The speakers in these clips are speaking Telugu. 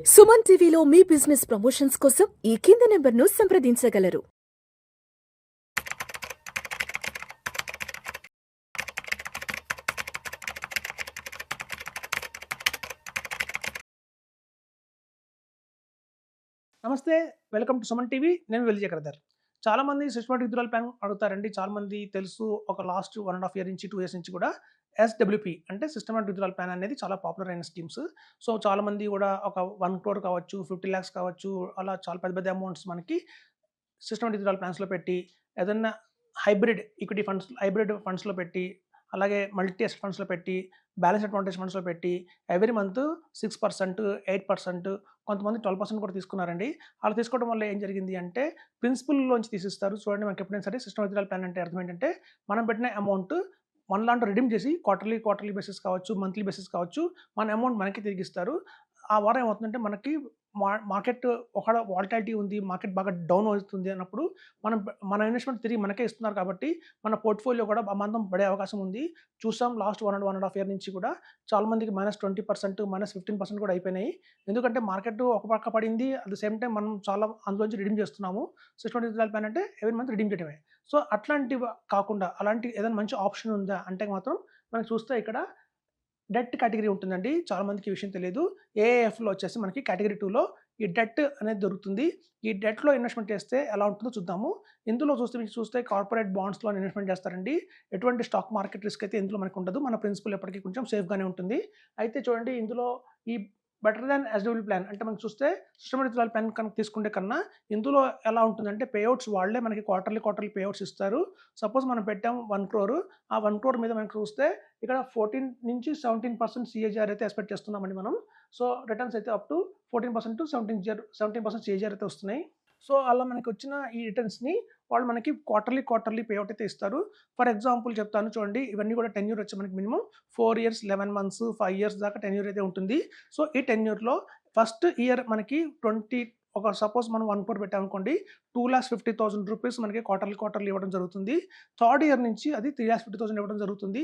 సుమన్ టీవీలో మీ బిజినెస్ ప్రమోషన్స్ కోసం ఈ కింది నెంబర్ను సంప్రదించగలరు. నమస్తే. Welcome to Suman TV. నేను విజయకర్ధర్. చాలామంది సిస్టమాటిక్ విత్‌డ్రాయల్ ప్లాన్ అడుగుతారండి. చాలామంది తెలుసు ఒక లాస్ట్ 1 ½ ఇయర్ నుంచి 2 ఇయర్స్ నుంచి కూడా ఎస్‌డబ్ల్యూపీ అంటే సిస్టమాటిక్ విత్‌డ్రాయల్ ప్లాన్ అనేది చాలా పాపులర్ అయిన స్కీమ్స్. సో, చాలామంది కూడా ఒక 1 crore కావచ్చు, 50 lakhs కావచ్చు, అలా చాలా పెద్ద పెద్ద అమౌంట్స్ మనకి సిస్టమాటిక్ విత్‌డ్రాయల్ ప్లాన్స్‌లో పెట్టి, ఏదన్నా హైబ్రిడ్ ఈక్విటీ ఫండ్స్, హైబ్రిడ్ ఫండ్స్‌లో పెట్టి, అలాగే మల్టీ అసెట్ ఫండ్స్‌లో పెట్టి, బ్యాలెన్స్ అడ్వాంటేజ్ ఫండ్స్‌లో పెట్టి ఎవ్రీ మంత్ 6%, 8%, కొంతమంది 12% కూడా తీసుకున్నారండి. అలా తీసుకోవడం వల్ల ఏం జరిగింది అంటే ప్రిన్సిపల్‌లోంచి తీసిస్తారు. చూడండి, మనకి ఎప్పుడైనా సరే సిస్టమాటిక్ విత్‌డ్రాయల్ ప్లాన్ అంటే అర్థం ఏంటంటే మనం పెట్టిన అమౌంట్ మనలాంటి రిడీమ్ చేసి క్వార్టర్లీ బేసిస్ కావచ్చు, మంత్లీ బేసిస్ కావచ్చు, మన అమౌంట్ మనకి తిరిగిస్తారు. ఆ వారం ఏమవుతుందంటే మనకి మార్కెట్ ఒకవేళ వాలటాలిటీ ఉంది, మార్కెట్ బాగా డౌన్ అవుతుంది అన్నప్పుడు మన ఇన్వెస్ట్‌మెంట్ తిరిగి మనకే ఇస్తున్నారు కాబట్టి మన పోర్ట్‌ఫోలియో కూడా అమాంతం పడే అవకాశం ఉంది. చూసాం లాస్ట్ 1 ½ ఇయర్ నుంచి కూడా చాలామందికి -20%, -15% కూడా అయిపోయినాయి. ఎందుకంటే మార్కెట్ ఒక పక్క పడింది. అట్ ద సేమ్ టైమ్ మనం చాలా అందులోంచి రిడీమ్ చేస్తున్నాము. సిస్టమాటిక్ విత్‌డ్రాయల్ ప్లాన్ అంటే ఎవ్రీ మంత్ రిడీమ్ చేయడమే. సో, అట్లాంటివి కాకుండా అలాంటి ఏదైనా మంచి ఆప్షన్ ఉందా అంటే మాత్రం మనం చూస్తే ఇక్కడ డెట్ కేటగిరీ ఉంటుందండి. చాలామందికి ఈ విషయం తెలీదు. ఏఏఎఫ్‌లో వచ్చేసి మనకి కేటగిరీ 2లో ఈ డెట్ అనేది దొరుకుతుంది. ఈ డెట్‌లో ఇన్వెస్ట్‌మెంట్ చేస్తే ఎలా ఉంటుందో చూద్దాము. ఇందులో మీరు చూస్తే కార్పొరేట్ బాండ్స్‌లో ఇన్వెస్ట్‌మెంట్ చేస్తారండి. ఎటువంటి స్టాక్ మార్కెట్ రిస్క్ అయితే ఇందులో మనకు ఉండదు. మన ప్రిన్సిపల్ ఎప్పటికీ కొంచెం సేఫ్‌గానే ఉంటుంది. అయితే చూడండి, ఇందులో ఈ బెటర్ దాన్ ఎస్‌డబ్ల్యూ ప్లాన్ అంటే మనం చూస్తే సిస్టమాటిక్ విత్‌డ్రాయల్ ప్లాన్ కనుక తీసుకుంటే కన్నా ఇందులో ఎలా ఉంటుందంటే పేఔట్స్ వాళ్ళే మనకి క్వార్టర్లీ పేఔట్స్ ఇస్తారు. సపోజ్ మనం పెట్టాం 1 crore. ఆ 1 crore మీద మనకు చూస్తే ఇక్కడ 14-17% సిఏజీఆర్ అయితే ఎక్స్‌పెక్ట్ చేస్తున్నామండి మనం. సో, రిటర్న్స్ అయితే అప్ టు 14%-17% సిఏజీఆర్ అయితే వస్తున్నాయి. సో, అలా మనకొచ్చిన ఈ రిటర్న్స్‌ని వాళ్ళు మనకి క్వార్టర్లీ పేఔట్ అయితే ఇస్తారు. ఫర్ ఎగ్జాంపుల్ చెప్తాను చూడండి. ఇవన్నీ కూడా టెన్యూర్ వచ్చి మనకి మినిమమ్ 4 ఇయర్స్, 11 months, 5 years దాకా టెన్యూర్ అయితే ఉంటుంది. సో, ఈ టెన్యూర్‌లో ఫస్ట్ ఇయర్ మనకి సపోజ్ మనం 1 crore పెట్టామనుకోండి, 2,50,000 రూపీస్ మనకి క్వార్టర్లీ ఇవ్వడం జరుగుతుంది. థర్డ్ ఇయర్ నుంచి అది 3,50,000 ఇవ్వడం జరుగుతుంది.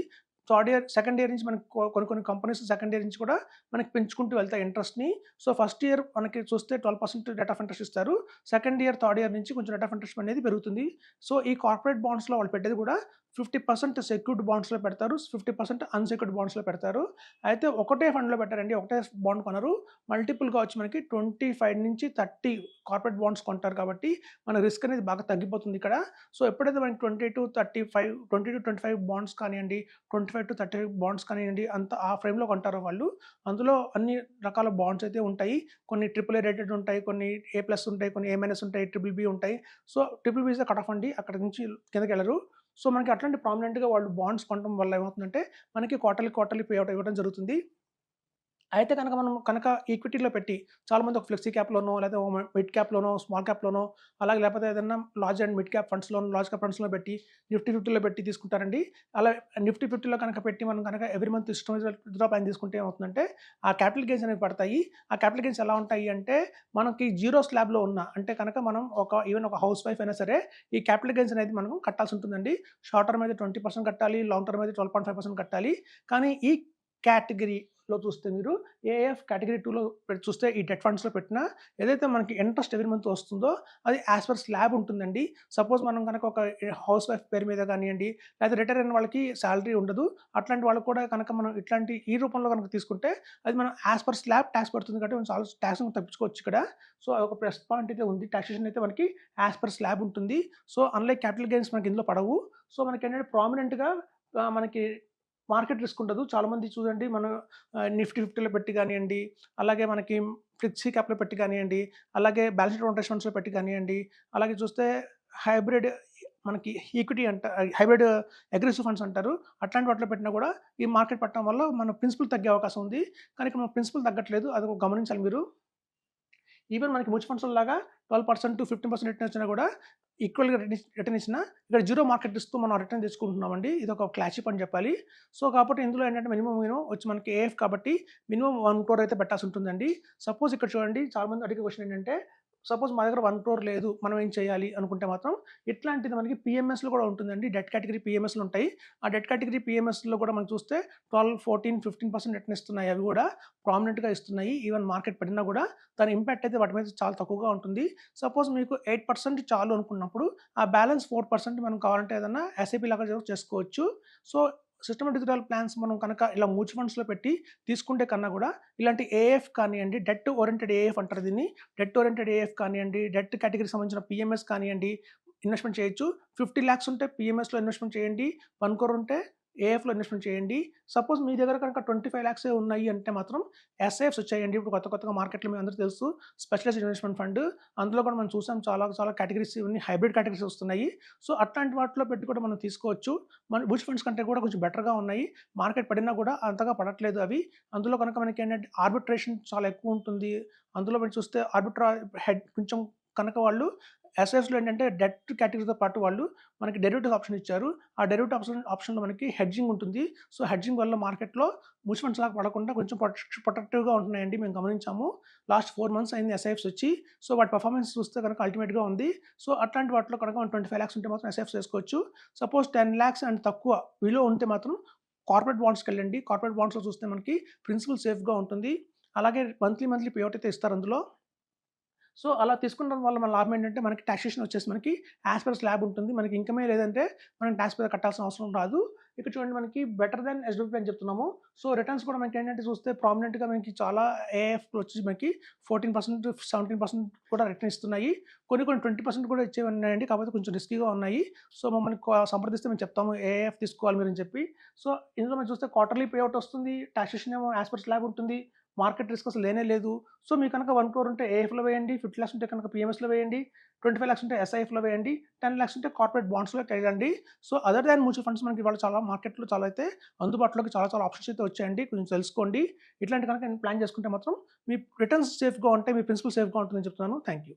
సెకండ్ ఇయర్ నుంచి మనకి కొన్ని కంపెనీస్ సెకండ్ ఇయర్ నుంచి కూడా మనకి పెంచుకుంటూ వెళ్తాయి ఇంట్రెస్ట్‌ని. సో, ఫస్ట్ ఇయర్ మనకి చూస్తే 12% రేట్ ఆఫ్ ఇంట్రెస్ట్ ఇస్తారు. సెకండ్ ఇయర్, థర్డ్ ఇయర్ నుంచి కొంచెం రేట్ ఆఫ్ ఇంట్రెస్ట్ అనేది పెరుగుతుంది. సో, ఈ కార్పొరేట్ బాండ్స్‌లో వాళ్ళు పెట్టేది కూడా 50% సెక్యూర్డ్ బాండ్స్‌లో పెడతారు. 50% అన్‌సెక్యూర్డ్ బాండ్స్‌లో పెడతారు. అయితే ఒకటే ఫండ్‌లో పెట్టారండి. ఒకటే బాండ్ కొనరు. మల్టిపుల్‌గా వచ్చి మనకి 25-30 కార్పొరేట్ బాండ్స్ కొంటారు కాబట్టి మన రిస్క్ అనేది బాగా తగ్గిపోతుంది ఇక్కడ. సో, ఎప్పుడైతే మనకి 20-25 బాండ్స్ కానియండి, 25-35 బాండ్స్ కానియండి, అంత ఆ ఫ్రేమ్‌లో కొంటారో వాళ్ళు, అందులో అన్ని రకాల బాండ్స్ అయితే ఉంటాయి. కొన్ని ట్రిపుల్ ఏ రేటెడ్ ఉంటాయి, కొన్ని ఏ+ ఉంటాయి, కొన్ని ఏ- ఉంటాయి, ట్రిపుల్ బి ఉంటాయి. So, triple B is the cut off అండి. అక్కడి నుంచి కిందకెళ్ళరు. సో, మనకి అట్లాంటి ప్రామినెంట్‌గా వాళ్ళు బాండ్స్ కొనడం వల్ల ఏమవుతుందంటే మనకి క్వార్టర్లీ పేఔట్ ఇవ్వడం జరుగుతుంది. అయితే మనం ఈక్విటీలో పెట్టి చాలామంది ఒక ఫ్లెక్సీ క్యాప్‌లోనో, లేదా మిడ్ క్యాప్‌లోనో, స్మాల్ క్యాప్‌లోనో, అలాగే లేకపోతే ఏదన్నా లార్జ్ అండ్ మిడ్ క్యాప్ ఫండ్స్‌లోనో, లార్జ్ క్యాప్ ఫండ్స్‌లో పెట్టి నిఫ్టీ 50లో పెట్టి తీసుకుంటారండి. అలా నిఫ్టీ 50లో పెట్టి మనం every month systemised withdraw plan తీసుకుంటే ఏమవుతుందంటే ఆ క్యాపిటల్ గెయిన్స్ అనేవి పడతాయి. ఆ క్యాపిటల్ గెయిన్స్ ఎలా ఉంటాయి అంటే మనకి జీరో స్లాబ్‌లో ఉన్న అంటే మనం ఈవెన్ ఒక హౌస్ వైఫ్ అయినా సరే ఈ క్యాపిటల్ గెయిన్స్ అనేది మనం కట్టాల్సి ఉంటుందండి. షార్ట్ టర్మ్ అయితే 20% కట్టాలి. లాంగ్ టర్మ్ అయితే 12.5% కట్టాలి. కానీ ఈ కేటగిరీలో చూస్తే మీరు ఏఎఫ్ కేటగిరీ 2లో చూస్తే ఈ డెట్ ఫండ్స్‌లో పెట్టినా ఏదైతే మనకి ఇంట్రెస్ట్ ఎవ్రీ మంత్ వస్తుందో అది యాస్ పర్ స్లాబ్ ఉంటుందండి. సపోజ్ మనం ఒక హౌస్ వైఫ్ పేరు మీద కానియండి, లేదా రిటైర్ అయిన వాళ్ళకి సాలరీ ఉండదు. అట్లాంటి వాళ్ళకి కూడా మనం ఇట్లాంటి ఈ రూపంలో తీసుకుంటే అది మనం యాస్ పర్ స్లాబ్ టాక్స్ పడుతుంది కాబట్టి మనం చాలా టాక్స్‌ని తప్పించుకోవచ్చు ఇక్కడ. సో, అదొక ప్లస్ పాయింట్ అయితే ఉంది. టాక్సేషన్ అయితే మనకి యాస్ పర్ స్లాబ్ ఉంటుంది. సో, అన్‌లైక్ క్యాపిటల్ గెయిన్స్ మనకి ఇందులో పడవు. సో, మనకేంటంటే ప్రామినెంట్‌గా మనకి మార్కెట్ రిస్క్ ఉండదు. చాలామంది చూడండి, మనం నిఫ్టీ 50లో పెట్టి కానియండి, అలాగే మనకి ఫ్లెక్సీ క్యాప్‌లో పెట్టి కానియండి, అలాగే బ్యాలెన్స్ షీట్ రొటేషన్స్‌లో పెట్టి కానియండి, అలాగే చూస్తే హైబ్రిడ్ మనకి ఈక్విటీ హైబ్రిడ్ అగ్రెసివ్ ఫండ్స్ అంటారు. అట్లాంటి వాటిలో పెట్టినా కూడా ఈ మార్కెట్ పట్టడం వల్ల మన ప్రిన్సిపల్ తగ్గే అవకాశం ఉంది. కానీ ఇక్కడ మన ప్రిన్సిపల్ తగ్గట్లేదు. అది గమనించాలి మీరు. ఈవెన్ మనకి మ్యూచువల్ ఫండ్స్‌లో లాగా 12%-15% రిటర్న్ వచ్చినా కూడా ఈక్వల్‌గా రిటర్న్ ఇచ్చినా ఇక్కడ జీరో మార్కెట్ రిస్క్‌తో మనం రిటర్న్ తెచ్చుకుంటున్నామండి. ఇదొక ఫ్లాగ్‌షిప్ అని చెప్పాలి. సో, కాబట్టి ఇందులో ఏంటంటే మినిమమ్ వచ్చి మనకి ఏఎఫ్ కాబట్టి మినిమమ్ 1 crore అయితే పెట్టాల్సి ఉంటుందండి. సపోజ్ ఇక్కడ చూడండి, చాలామంది అడిగే క్వెషన్ ఏంటంటే సపోజ్ మా దగ్గర 1 క్రోర్ లేదు. మనం ఏం చేయాలి అనుకుంటే మాత్రం ఇట్లాంటిది మనకి పీఎంఎస్‌లో కూడా ఉంటుందండి. డెట్ కేటగిరీ పీఎంఎస్‌లు ఉంటాయి. ఆ డెట్ కేటగిరీ పీఎంఎస్‌లో కూడా మనం చూస్తే 12, 14, 15% రిటర్న్ ఇస్తున్నాయి. అవి కూడా ప్రామినెంట్‌గా ఇస్తున్నాయి. ఈవెన్ మార్కెట్ పడినా కూడా దాని ఇంపాక్ట్ అయితే వాటి మీద చాలా తక్కువగా ఉంటుంది. సపోజ్ మీకు 8% చాలు అనుకున్నప్పుడు ఆ బ్యాలెన్స్ 4% మనం కావాలంటే ఏదన్నా ఎస్ఐపి లాగా చేసుకోవచ్చు. సో, సిస్టమాటిక్ విత్‌డ్రాయల్ ప్లాన్స్ మనం కనుక ఇలా మ్యూచువల్ ఫండ్స్‌లో పెట్టి తీసుకుంటే కన్నా కూడా ఇలాంటి ఏఎఫ్ కానియండి, డెట్ ఓరియెంటెడ్ ఏఎఫ్ అంటారు దీన్ని. డెట్ ఓరియెంటెడ్ ఏఎఫ్ కానియండి, డెట్ కేటగిరీకి సంబంధించిన పీఎంఎస్ కానియండి, ఇన్వెస్ట్‌మెంట్ చేయొచ్చు. 50 లాక్స్ ఉంటే పీఎంఎస్‌లో ఇన్వెస్ట్‌మెంట్ చేయండి. 1 క్రోర్ ఉంటే ఏఎఫ్‌లో ఇన్వెస్ట్‌మెంట్ చేయండి. సపోజ్ మీ దగ్గర కనుక 25 లాక్సే ఉన్నాయి అంటే మాత్రం ఎస్ఐఎఫ్స్ వచ్చాయండి. ఇప్పుడు కొత్తగా మార్కెట్‌లో మీ అందరికీ తెలుసు. Specialised investment fund. అందులో కూడా మనం చూసాం చాలా కేటగిరీస్ ఇవన్నీ హైబ్రిడ్ కేటగిరీస్ వస్తున్నాయి. సో, అట్లాంటి వాటిలో పెట్టి కూడా మనం తీసుకోవచ్చు. మన మ్యూచువల్ ఫండ్స్ కంటే కూడా కొంచెం బెటర్‌గా ఉన్నాయి. మార్కెట్ పడినా కూడా అంతగా పడట్లేదు అవి. అందులో కనుక మనకేంటంటే ఆర్బిట్రేషన్ చాలా ఎక్కువ ఉంటుంది. అందులో మనం చూస్తే హెడ్ కొంచెం కనుక వాళ్ళు ఎస్ఐఎఫ్స్‌లో ఏంటంటే డెట్ కేటగిరీతో పాటు వాళ్ళు మనకి డెరివేటివ్స్ ఆప్షన్ ఇచ్చారు. ఆ డెరివేటివ్ ఆప్షన్‌లో మనకి హెడ్జింగ్ ఉంటుంది. సో, హెడ్జింగ్ వల్ల మార్కెట్‌లో మ్యూచువల్ ఫండ్స్ లాగా పడకుండా కొంచెం ప్రొటెక్టివ్‌గా ఉంటున్నాయండి. మేము గమనించాము. లాస్ట్ 4 మంత్స్ అయింది ఎస్ఐఎఫ్స్ వచ్చి. సో, వాటి పెర్ఫార్మెన్స్ చూస్తే కనుక అల్టిమేట్‌గా ఉంది. సో, అట్లాంటి వాటిలో కనుక 25 లాక్స్ ఉంటే మాత్రం ఎస్ఐఎఫ్స్ చేసుకోవచ్చు. సపోజ్ 10 లాక్స్ అండ్ తక్కువ బిలో ఉంటే మాత్రం కార్పొరేట్ బాండ్స్‌కెళ్ళండి. కార్పొరేట్ బాండ్స్‌లో చూస్తే మనకి ప్రిన్సిపల్ సేఫ్‌గా ఉంటుంది. అలాగే మంత్లీ పే ఔట్ అయితే ఇస్తారు అందులో. సో, అలా తీసుకోవడం వల్ల మన లాభం ఏంటంటే మనకి టాక్సేషన్ వచ్చేసి మనకి యాస్ పర్ స్లాబ్ ఉంటుంది. మనకి ఇన్‌కమే లేదంటే మనం టాక్స్ కట్టాల్సిన అవసరం రాదు. ఇక్కడ చూడండి మనకి బెటర్ దాన్ ఎస్‌డబ్ల్యూపీ అని చెప్తున్నాము. సో, రిటర్న్స్ కూడా మనకేంటంటే చూస్తే ప్రామినెంట్‌గా మనకి చాలా ఏఎఫ్‌లు వచ్చేసి మనకి 14%, 17% కూడా రిటర్న్ ఇస్తున్నాయి. కొన్ని 20% కూడా ఇచ్చేవి ఉన్నాయండి. కాకపోతే కొంచెం రిస్కీగా ఉన్నాయి. సో, మమ్మల్ని సంప్రదిస్తే మేము చెప్తాము ఏఎఫ్ తీసుకోవాలి మీరని చెప్పి. సో, ఇందులో మనం చూస్తే క్వార్టర్లీ పే ఔట్ వస్తుంది. టాక్సేషన్ ఏమో యాస్ పర్ స్లాబ్ ఉంటుంది. మార్కెట్ రిస్క్ అసలు లేనే లేదు. సో, మీకు కనుక 1 క్రోర్ ఉంటే ఏఎఫ్‌లో వేయండి. 50 లాక్స్ ఉంటే కనుక పీఎంఎస్‌లో వేయండి. 25 లాక్స్ ఉంటే ఎస్ఐఎఫ్‌లో వేయండి. 10 లాక్స్ ఉంటే కార్పొరేట్ బాండ్స్‌లోకెళ్ళండి. So, other than mutual funds మనకి ఇవాళ చాలా మార్కెట్‌లో చాలా అయితే అందుబాటులోకి చాలా ఆప్షన్స్ అయితే వచ్చాయండి. కొంచెం తెలుసుకోండి. ఇట్లాంటి కనుక ప్లాన్ చేసుకుంటే మాత్రం మీ రిటర్న్స్ సేఫ్‌గా ఉంటాయి. మీ ప్రిన్సిపల్ సేఫ్‌గా ఉంటుందని చెప్తున్నాను. Thank you.